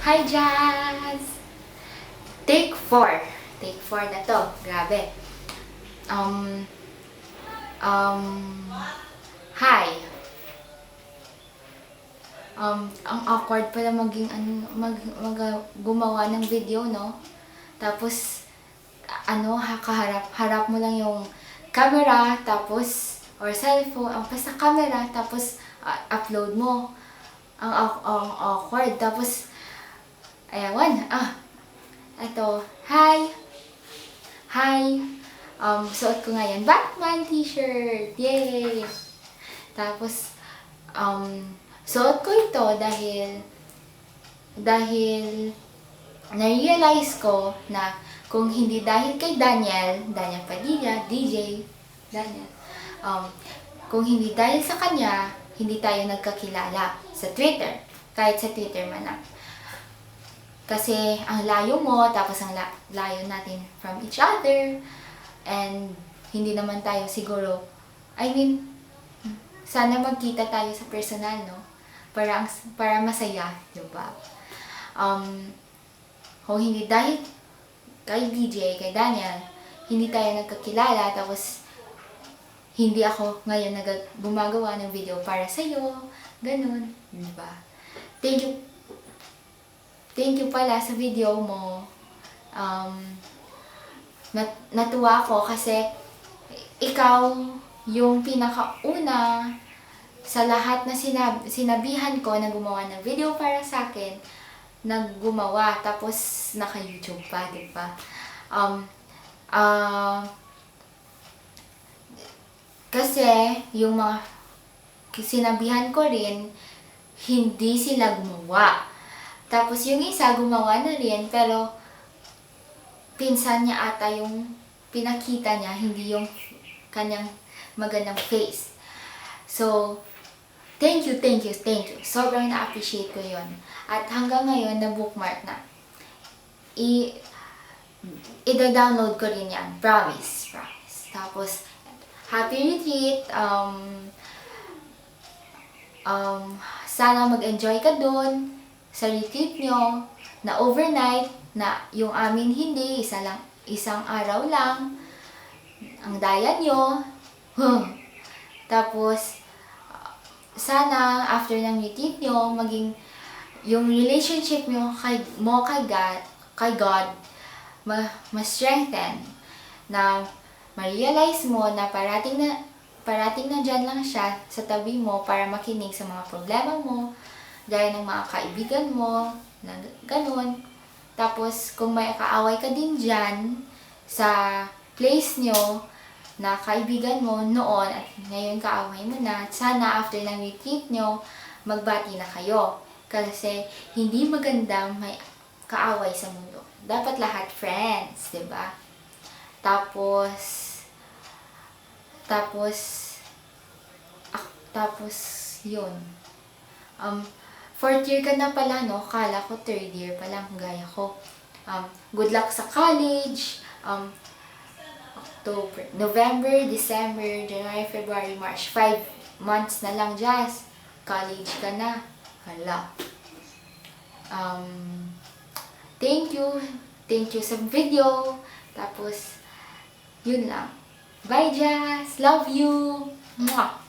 Hi, Jazz! Take 4. Take 4 na to. Grabe. Um, um, hi. Ang awkward pala maging gumawa ng video, no? Tapos, harap mo lang yung camera, tapos, or cellphone, basta camera, tapos, upload mo. Ang awkward. Tapos, ayawan, ito, hi! Hi! Suot ko ngayon, Batman t-shirt! Yay! Tapos, suot ko ito dahil na-realize ko na kung hindi dahil kay Daniel Padilla, DJ, Daniel, kung hindi dahil sa kanya, hindi tayo nagkakilala sa Twitter, kahit sa Twitter man lang. Kasi ang layo mo, tapos ang layo natin from each other, and hindi naman tayo siguro, sana magkita tayo sa personal, no? Para masaya, diba? Kung hindi dahil kay DJ, kay Daniel, hindi tayo nagkakilala, tapos hindi ako ngayon gumagawa ng video para sa'yo, ganun, diba? Thank you pala sa video mo. Natuwa ako kasi ikaw yung pinakauna sa lahat na sinabihan ko na gumawa ng video para sa akin, naggumawa, tapos naka-YouTube pa, diba? Kasi yung mga sinabihan ko rin, hindi sila gumawa. Tapos yung isa gumawa na rin, pero pinsan niya ata yung pinakita niya, hindi yung kanyang magandang face. So, thank you. Sobrang na-appreciate ko yon. At hanggang ngayon, na-bookmark na. I-download ko rin yan. Promise. Tapos, happy retreat. Sana mag-enjoy ka dun sa retreat nyo, na overnight, na yung amin hindi, isang araw lang, ang daya nyo. Tapos, sana after ng retreat nyo, maging yung relationship nyo kay God, ma-strengthen, na ma-realize mo na parating na dyan lang siya sa tabi mo para makinig sa mga problema mo, gaya ng mga kaibigan mo, na ganun. Tapos, kung may kaaway ka din dyan sa place nyo na kaibigan mo noon at ngayon kaaway mo na, sana after ng retreat nyo, magbati na kayo. Kasi hindi maganda may kaaway sa mundo. Dapat lahat friends, diba? Tapos, yun. Fourth year ka na pala, no? Kala ko third year pa lang, gaya ko. Good luck sa college. October, November, December, January, February, March. 5 months na lang, Jazz. College ka na. Hala. Thank you sa video. Tapos, yun lang. Bye, Jazz. Love you. Mwah.